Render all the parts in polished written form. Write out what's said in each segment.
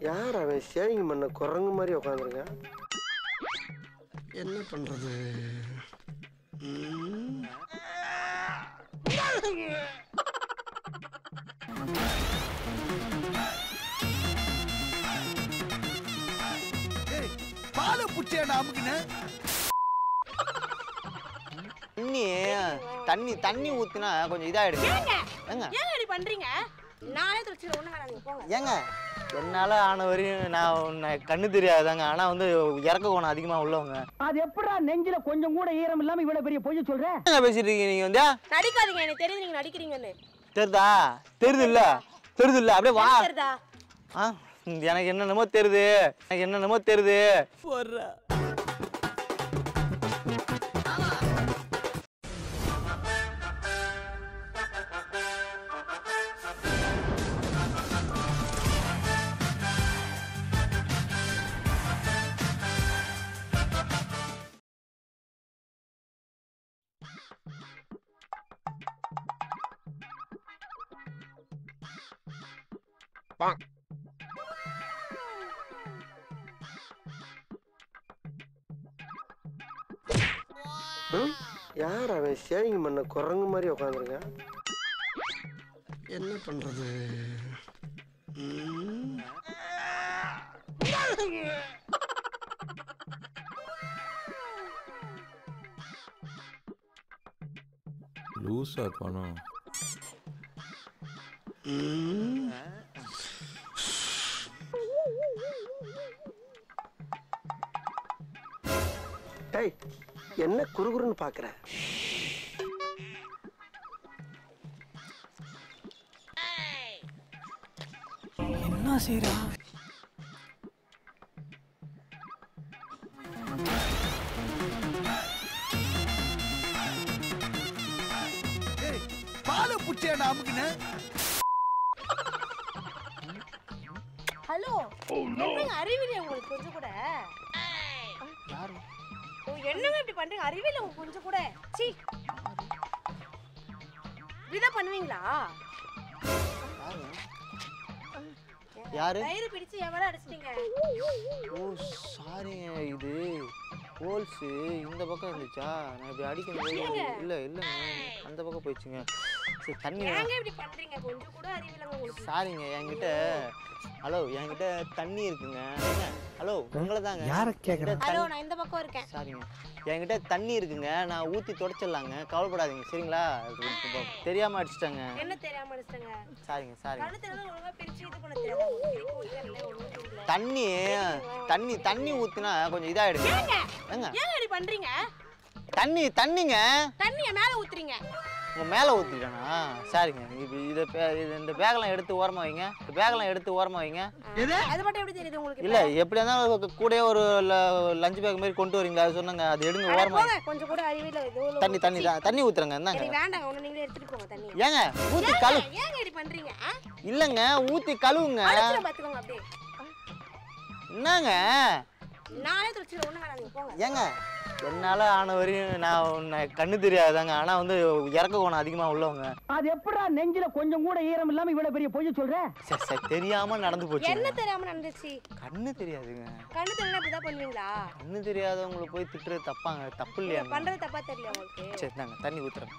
யார் அவன் ஷேவிங் பண்ண குரங்கு மாதிரி உட்காந்துருங்க? என்ன பண்றது? பாலை புடிச்சேடா அமுக்குன. தண்ணி ஊத்துனா கொஞ்சம் இதாயிடுங்க. ஏங்க இப்படி பண்றீங்க? நானே துடிச்சிர ஒண்ணு வேணாம் நீங்க போங்க. ஏங்க என்னால ஆன வரையும் நான் கண்ணு தெரியாதாங்க. ஆனா வந்து இறக்க கோணம் அதிகமா உள்ளவங்க. அது எப்படா நெஞ்சில கொஞ்சம் கூட ஈரம் இல்லாம இவ்வளவு பெரிய பொய் சொல்ற? என்ன பேசிட்டு இருக்கீங்க நீங்க? வந்து நடிக்காதீங்க, எனக்கு தெரியுது நீங்க நடிக்கிறீங்கன்னு. தெரியுதா? தெரியுது இல்ல அப்படியே வா. தெரியுதா? எனக்கு என்னென்னமோ தெரியுது. போறா யார் அவன் ஷேவிங் பண்ண குரங்கு மாதிரி உட்காந்துருங்க? என்ன பண்றது? லூசா காணோம். டேய், என்ன குறுகுறுன்னு பாக்குற? என்ன செய்றா? பாலை புடிச்சேடா அமுக்குன. ஹலோ, என்னங்க அறிவியல உங்களுக்கு கொஞ்சம் கூட? யாரு? என்னங்க இப்படி பண்றீங்க? அறிவியல உங்களுக்கு கொஞ்சம் கூட? சீ, இப்படிதான் பண்ணுவீங்களா? யாரு? கயிறு பிடிச்சு என் மேல அடிச்சிட்டீங்க. ஓ சாரிங்க, இது ஹோல்ஸ் இந்த பக்கம் இருந்துச்சா? நான் இப்படி அடிக்கும்போது இல்லைங்க அந்த பக்கம் போயிடுச்சுங்க. சரி தண்ணி ஏங்க இப்படி பண்றீங்க? கொஞ்சம் கூட அறிவியலங்க உங்களுக்கு? சாரிங்க, என்கிட்ட தண்ணி இருக்குங்க. ஹலோ உங்களை தாங்க. யாரை கேட்குறேன்? ஹலோ, நான் இந்த பக்கம் இருக்கேன். சாரிங்க, என்கிட்ட தண்ணி இருக்குங்க. நான் ஊற்றி தொடச்சிடலாங்க, கவலைப்படாதீங்க சரிங்களா? தெரியாமல் அடிச்சிட்டாங்க. என்ன தெரியாம அடிச்சிட்டாங்க? சாரிங்க. கண்ணு தெரியாத ஒழுங்கா பிரிச்சு இது பண்ண தெரியாதா? தண்ணி ஊற்றினா கொஞ்சம் இதாகிடுங்க. ஏங்க இப்படி பண்றீங்க? தண்ணிங்க தண்ணிய மேல ஊத்துறீங்க. உங்கள் மேலே ஊற்றிட்டானா? சரிங்க, இப்போ இந்த பேக்கெல்லாம் எடுத்து ஓரமாக வைங்க. அது மட்டும் எப்படி தெரியுது உங்களுக்கு? இல்லை எப்படியா இருந்தாலும் கூடயே ஒரு லஞ்ச் பேக் மாதிரி கொண்டு வரீங்களா? அது சொன்னாங்க, அது எடுங்க ஓரமாக. கொஞ்சம் கூட அறிவியல தண்ணி ஊற்றுறங்க. எனக்கு வேண்டாங்க, ஒண்ணு நீங்களே எடுத்துட்டு போங்க தண்ணி. ஏங்க ஊற்றி கழுவு. ஏங்க இப்படி பண்றீங்க? இல்லைங்க ஊற்றி கழுவுங்க. பாத்துக்கோங்க அப்படியே. என்னங்க நானே துடிச்சிர ஒண்ணு வேணாம் நீங்க போங்க. ஏங்க என்னால ஆன வரையும் நான் கண்ணு தெரியாதாங்க. ஆனா வந்து இறக்க கோணம் அதிகமா உள்ளவங்க. அது எப்படா நெஞ்சில கொஞ்சம் கூட ஈரம் இல்லாம இவ்வளவு பெரிய பொய் சொல்ற? சரி தெரியாம நடந்து போச்சு. என்ன தெரியாம நடந்துச்சு? கண்ணு தெரியாதுங்க. கண்ணு தெரியல இப்படிதான் பண்ணுவீங்களா? கண்ணு தெரியாதவங்களை போய் திட்டுறது தப்பு இல்லையா? பண்றது தப்பா தெரியல உங்களுக்கு? சரி நாங்க தண்ணி ஊத்துறேன்.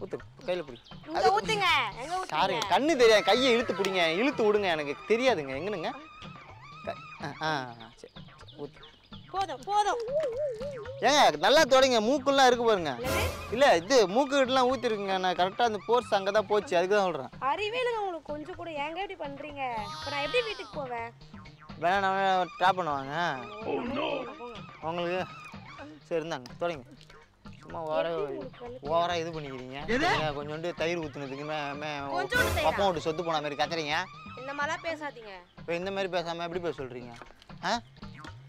ஊத்து கையில பிடி. இங்க ஊத்துங்க. எங்க ஊத்துங்க? சாரி, கண்ணு தெரியாது. கையை இழுத்து பிடிங்க, இழுத்து விடுங்க. எனக்கு தெரியாதுங்க. எங்கனுங்க? சரி ஊத்து. போதும். ஏங்க நல்லா தொடங்க. மூக்குலாம் இருக்கு பாருங்க. இல்ல இது மூக்கு கிட்டலாம் ஊத்திருக்குங்க. நான் கரெக்டா அந்த போர்ஸ் அங்கதான் போச்சு. அதுக்கு தான் சொல்றேன். அறிவியலுங்க உங்களுக்கு கொஞ்சம் கூட. ஏங்க இப்படி பண்றீங்க? இப்ப நான் எப்படி வீட்டுக்கு போவேன்? வேணா நான் ட்ராப் பண்ணுவாங்க உங்களுக்கு. சரி இருந்தாங்க தொடங்க. சும்மா ஓவரா இது பண்ணிக்கிறீங்க. கொஞ்சோண்டு தயிர் ஊத்துனதுக்கு பப்பம் விட்டு சொத்து போன மாதிரி கத்துறீங்க. இந்த மாதிரிலாம் பேசாதீங்க. இப்போ இந்த மாதிரி பேசாம எப்படி பேச சொல்றீங்க?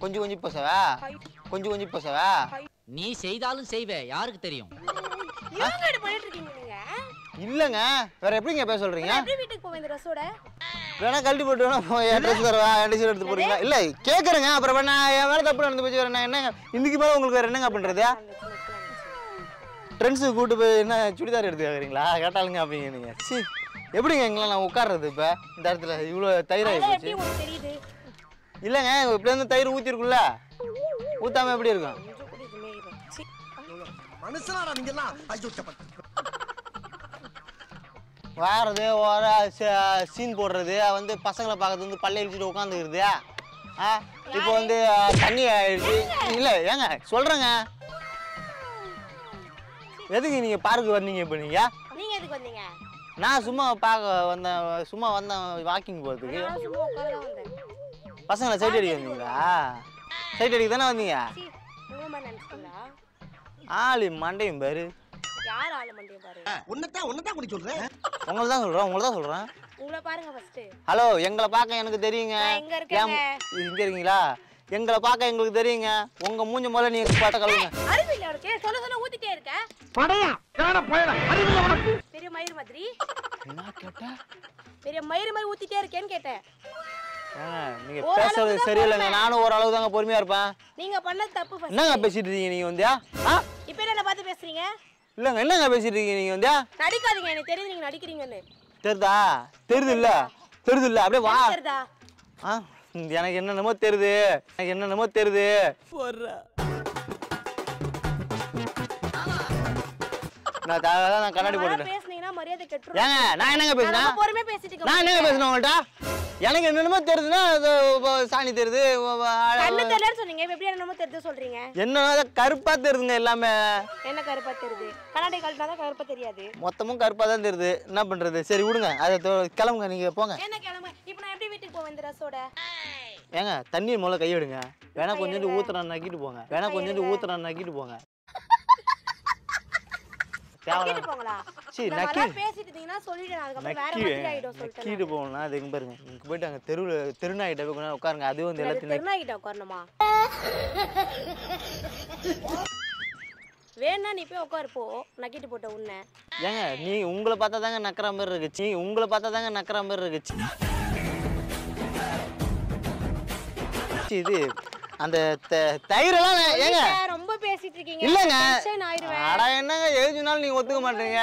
கொஞ்சம் பேசவா? நீ செய்தாலும் செய்வே, யாருக்கு தெரியும்? ஏங்க இப்படி பண்ணிட்டு இருக்கீங்க நீங்க? இல்லங்க வேற எப்படிங்க பேச சொல்றீங்க? எப்படி வீட்டுக்கு போவேன் இந்த ட்ரெஸ்ஸோட? வேணா கழட்டி போட்டு வேணா ட்ரெஸ் தரவா? ட்ரெஸ் எடுத்து போறீங்களா? இல்ல கேக்குறேங்க. அப்புறம் வேணா என் வேலை தப்பு நடந்து போச்சு. வேற என்னங்க இன்னைக்கு மேல உங்களுக்கு வேற என்னங்க பண்றது? ஃப்ரெண்ட்ஸு கூட்டு போய் என்ன சுடிதார் எடுத்து கேக்குறீங்களா? கேட்டாலுங்க அப்படிங்க நீங்க. எப்படிங்க எங்களாம் நான் உட்கார்றது இப்போ இந்த இடத்துல இவ்வளோ தயிர் ஆகி அதெல்லாம் போச்சு எப்படி உங்களுக்கு தெரியுது? இல்லைங்க இப்படி வந்து தயிர் ஊற்றிருக்குல்ல ஊற்றாம எப்படி இருக்கும் கொஞ்சம் கூட இதுமே இல்லை. சீ. மனுஷனாடா நீங்கெல்லாம் ஐயோ வாரது ஒரு சீன் போடுறது வந்து பசங்களை பார்க்கறது வந்து பல்ல இழிச்சிட்டு உட்காந்துக்கிறது இப்போ வந்து தண்ணி ஆயிடுச்சு இல்லை ஏங்க சொல்கிறேங்க எதுக்கு நீங்கள் பார்க்கு வந்தீங்க இப்போ நீங்கள் நீங்க எதுக்கு வந்தீங்க? நான் சும்மா பார்க்க வந்தேன் வாக்கிங் போகிறதுக்கு நான் சும்மா உட்கார வந்தேன். பசங்களை சைட் அடிக்க வந்தீங்களா சைட் அடிக்க தானே வந்தீங்க சீ, உங்களை மாதிரி நினைச்சிட்டீங்களா? ஆளி மண்டையும் பாரு யார் ஆள மண்டையை பாரு? உன்னதான் குடி சொல்றேன். உங்களை தான் சொல்கிறேன் உங்களை பாருங்க ஃபர்ஸ்ட். ஹலோ எங்களை பார்க்க எனக்கு தெரியுங்க நான் எங்க இருக்கேங்க? இங்க இருக்கீங்களா எங்களை பார்க்க எங்களுக்கு தெரியுங்க உங்க மூஞ்ச முதல்ல நீங்க பார்த்த கழுவுங்க அறிவு இல்ல உனக்கு? சொல்ல ஊத்திட்டே இருக்க. படையா காண போயடா அறிவு இல்ல உனக்கு. பெரிய மயிர் மாதிரி என்ன கேட்டா பெரிய மயிர் மாதிரி ஊத்திட்டே இருக்கேன்னு கேட்டேன். நீங்க பேசுறது சரியில்லைங்க நானும் ஓரளவு தாங்க பொறுமையா இருப்பேன் நீங்க பண்ணது தப்பு ஃபர்ஸ்ட். என்னங்க பேசிட்டு இருக்கீங்க நீங்க வந்தியா இப்போ என்ன பார்த்து பேசுறீங்க? இல்லங்க என்னங்க பேசிட்டு இருக்கீங்க நீங்க வந்தியா நடிக்காதீங்க எனக்கு தெரியுது நீங்க நடிக்கிறீங்கன்னு. தெரியுதா தெரியுது இல்ல அப்படியே வா தெரியுதா? எனக்கு என்னென்னமோ தெரியுது நான் கண்ணாடி போட்டுட்டேன் பேசுனீங்கன்னா மரியாதை கெட்டுரும். ஏங்க நான் என்னங்க பேசுறேன் நான் பொறுமையா பேசிட்டு இருக்கேன். நான் என்னங்க பேசுறேன் உங்கள்ட்ட எனக்கு என்னென்னமோ தெரியுதுன்னா சாணி தெரியுது கண்ணு தெரியலன்னு சொன்னீங்க. இப்ப எப்படி என்னமோ தெரியுது சொல்றீங்க? என்ன கருப்பா தெரியுதுங்க எல்லாமே என்ன கருப்பா தெரியுது? கண்ணாடி கழட்டினாதான் கருப்பா தெரியாது. மொத்தமும் கருப்பா தான் தெரியுது என்ன பண்றது சரி விடுங்க அதை கிளம்புங்க நீங்க போங்க என்ன கிளம்பு? இப்போ நான் எப்படி வீட்டுக்கு போவேன் இந்த ரசோட? ஏங்க தண்ணி முதல்ல கையிடுங்க வேணா கொஞ்சோண்டு ஊத்துறான் நக்கிட்டு போங்க நக்கிட்டு போங்களா? சரி நல்லா பேசிட்டு இருந்தீங்கன்னா சொல்லிடுறேன். அதுக்கப்புறம் வேற மாதிரி ஆயிடும் சொல்லிட்டேன். நக்கிட்டு போகணும்னா அது எங்க பாருங்க இங்க போயிட்டு அங்க தெருநாயிட்ட போய் கொஞ்சம் உட்காருங்க அது வந்து எல்லாத்தையும் திருநாய்கிட்ட உட்காரணுமா? வேணா நீ போய் உட்காரு போ. நக்கிட்டு போட்ட உன்னை ஏங்க நீ உங்களை பார்த்தா தாங்க நக்கிற மாதிரி இருக்குச்சு இது அந்த தயிரெல்லாம் ஏங்க ரொம்ப பேசிட்டு இருக்கீங்க. இல்லங்க டென்ஷன் ஆயிருவேன். அட என்னங்க எழுதினாலும் நீங்க ஒத்துக்க மாட்டீங்க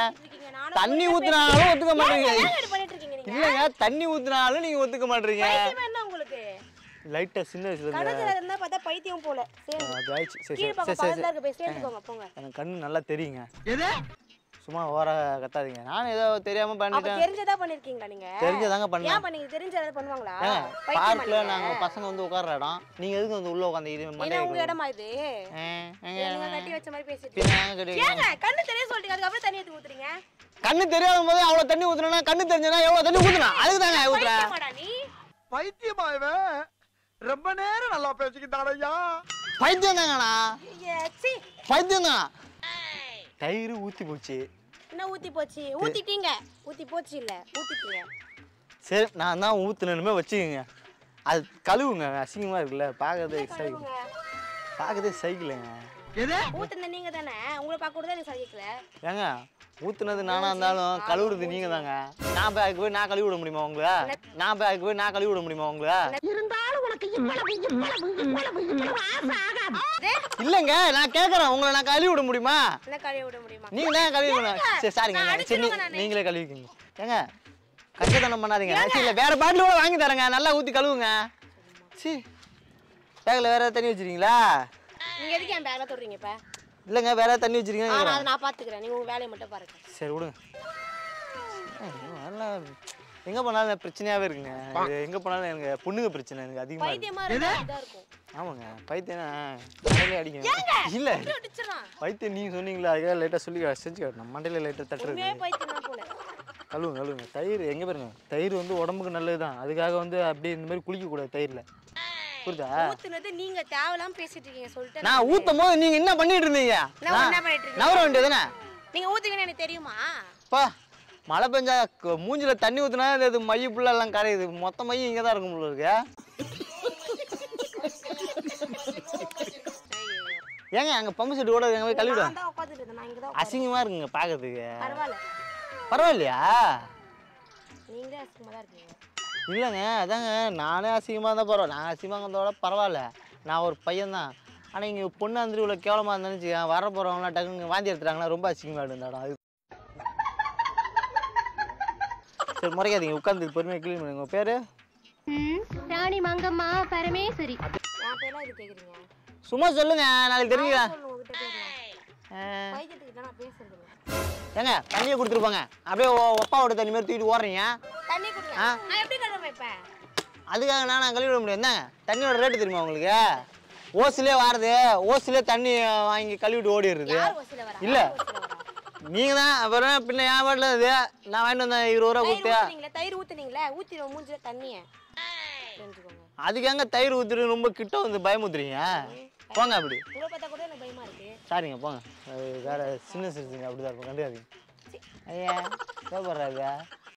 தண்ணி ஊத்துனாலும் ஒத்துக்க மாட்டீங்க என்ன பண்ணிட்டு இருக்கீங்க நீங்க? இல்லங்க தண்ணி ஊத்துனாலும் நீங்க ஒத்துக்க மாட்டீங்க பைத்தியம் என்ன உங்களுக்கு? லைட்டா சின்ன வயசுல கடத்துல இருந்தா பார்த்தா பைத்தியம் போல. அது ஆயிடுச்சு சரி கீழ பக்கம் பக்கத்துல இருக்க போய் சேர்ந்துக்கோங்க போங்க. எனக்கு கண்ணு நல்லா தெரியுங்க எது சும்மா ஓர கத்தாதீங்க நான் ஏதோ தெரியாம அப்ப பண்ணிட்டேன் தெரிஞ்சதா பண்ணிருக்கீங்களா நீங்க? தெரிஞ்சதாங்க பண்ணேன் ஏன் பண்ணீங்க? தெரிஞ்சத பண்ணுவாங்களா? பார்க்ல நாங்க பசங்க வந்து உட்கார்ற இடம் நீங்க எதுக்கு வந்து உள்ள உட்கார்ந்து இது இது மண்டைய உங்க இடமா இது? நீங்க கட்டி வச்ச மாதிரி பேசிட்டு பின்ன ஏங்க கண்ணு தெரிய சொல்றீங்க அதுக்கு அப்புறம் தண்ணி ஊத்தி ஊத்துறீங்க? கண்ணு தெரியாத போது அவ்வளவு தண்ணி ஊத்துறேன்னா கண்ணு தெரிஞ்சனா எவ்வளவு தண்ணி ஊத்துனா அதுக்கு தாங்க ஊத்துறேன் பைத்தியமாடா நீ? பைத்தியமா இவன்? ரொம்ப நேரம் நல்லா பேசிக்கிட்டாடையா. பைத்தியம் தாங்கண்ணா சீ பைத்தியம் தான் தயிர் ஊத்தி போச்சு என்ன ஊத்தி போச்சு? ஊத்திட்டீங்க. ஊத்தி போச்சு இல்ல ஊத்திட்டீங்க. சரி நான் தான் ஊத்துனேனுமே வச்சுக்கோங்க அது கழுவுங்க அசிங்கமா இருக்குல்ல பார்க்கறதே சைக்கிளுங்க ஊத்துன நீங்க தானே? உங்களை பார்க்க கூட தான் சகிக்கல. ஏங்க ஊத்துனது நானா இருந்தாலும் கழுவுறது நீங்க தாங்க நான் போய் அதுக்கு போய் நான் கழுவி விட முடியுமா உங்களை இருந்தாலும் உனக்கு இவ்வளவு இல்லங்க நான் கேக்குறேன் உங்களை நான் கழுவி விட முடியுமா என்ன கழுவி விட முடியுமா? நீங்க தான் கழுவி விடணும் சரி சாரிங்க சரி நீங்களே கழுவிக்கிங்க ஏங்க கஷ்டத்தனம் பண்ணாதீங்க இல்ல வேற பாட்டில் கூட வாங்கி தரேங்க நல்லா ஊத்தி கழுவுங்க சி பேக்கில் வேற தண்ணி வச்சிருக்கீங்களா நீங்க எதுக்கு என் பேக்ல தொடுறீங்க இப்ப? இல்லங்க வேற தண்ணி வச்சிருக்கீங்க அதை நான் பாத்துக்கிறேன். நீங்க உங்க வேலையை மட்டும் பாருங்க. சரி விடுங்க நல்லா எங்க போனாலும் பிரச்சனையாவே இருக்குங்க எங்க போனாலும் எனக்கு பொண்ணுங்க பிரச்சனை எனக்கு அதிகமா பைத்தியமா இருந்தா இதா இருக்கும். ஆமாங்க பைத்தியம் மண்டையில அடிக்கணும் இல்ல அடிச்சறான். பைத்தியம் நீங்க சொன்னீங்களா அதுக்காக லைட்டா சொல்லி செஞ்சு காட்டணும் மண்டையில லைட்டா தட்டுறது உண்மையே பைத்தியம் தான் போல. கழுவுங்க தயிர் எங்க பாருங்க தயிர் வந்து உடம்புக்கு நல்லதுதான் அதுக்காக வந்து அப்படியே இந்த மாதிரி குளிக்க கூடாது தயிர்ல புரியுதா ஊத்துனது நீங்க தேவலாம் பேசிட்டு இருக்கீங்க சொல்லிட்டு நான் ஊத்தும் போது நீங்க என்ன பண்ணிட்டு இருந்தீங்க நான் என்ன பண்ணிட்டு இருக்கீங்க? நவர வேண்டியதுதானே நீங்க ஊத்துவீங்கன்னு எனக்கு தெரியுமா? பா மழை பெஞ்சா மூஞ்சில தண்ணி ஊத்துனா அது மைய புள்ள எல்லாம் கரையுது மொத்த மையம் இங்க தான் இருக்கும் போல இருக்கு ஏங்க அங்க பம்பு செட்டு கூட எங்க போய் கழுவிடுவேன் நான் தான் உட்கார்ந்துட்டு இருந்தேன். நான் இங்க தான் அசிங்கமா இருக்குங்க பாக்கிறதுக்கு பரவாயில்ல. பரவாயில்லையா நீங்களே அசிங்கமா தான் இருக்கீங்க. இல்லைங்க அதாங்க நானே அசிங்கமாக இருந்தால் பரவாயில்ல நான் அசிங்கமாக இருந்ததோட பரவாயில்ல நான் ஒரு பையன்தான் ஆனால் இங்கே பொண்ணு வந்து இவ்வளோ கேவலமாக இருந்துச்சு வர போகிறவங்களாம் டக்குன்னு வாந்தி எடுத்துட்டாங்கன்னா ரொம்ப அசிங்கமாக இருந்தாடா அது சரி முறைக்காதீங்க, உட்காந்து பொறுமையாக க்ளீன் பண்ணுங்க. உங்கள் பேர்? ராணி மங்கம்மா பரமேஸ்வரி. என் பேர்லாம் இது கேக்குறீங்க? சும்மா சொல்லுங்க, நாளைக்கு தெரிஞ்சுக்கலாம். சொல்லணும் உங்ககிட்ட பேசலாம். பைத்தியத்துக்கிட்ட நான் பேசுறது இல்ல. ஏங்க தண்ணியை கொடுத்துருப்பாங்க, அப்படியே ஒப்பாவோட தண்ணி மாதிரி தூக்கிட்டு ஓடுறீங்க. தண்ணி குடிங்க. நான் எப்படி கழுவ வைப்பேன்? அதுக்காக நான் கழுவி விட முடியும். என்னங்க தண்ணியோட ரேட்டு தெரியுமா உங்களுக்கு? ஓசிலே வாருது, ஓசிலே தண்ணி வாங்கி கழுவிட்டு ஓடிடுறது. யார் ஓசில வரா? இல்ல நீங்க தான். அப்புறம் பின்ன என் வீட்டில் இது நான் வாங்கிட்டு வந்தேன் 20 ரூபா கொடுத்து. தயிர் ஊத்துனீங்களே, ஊத்திடுவோம் மூஞ்சில தண்ணிய தெரிஞ்சுக்கோங்க. அதுக்கு எங்க தயிர் ஊத்துட்டு ரொம்ப கிட்ட வந்து பயமுத்துறீங்க? போங்க அப்படி. உங்களை பார்த்தா கூட எனக்கு பயமா இருக்கு. சாரிங்க போங்க. வேற சின்ன சிறுசுங்க அப்படிதான் இருக்கும், கண்டுக்காதீங்க. ஐயா தேவைப்படுறாங்க.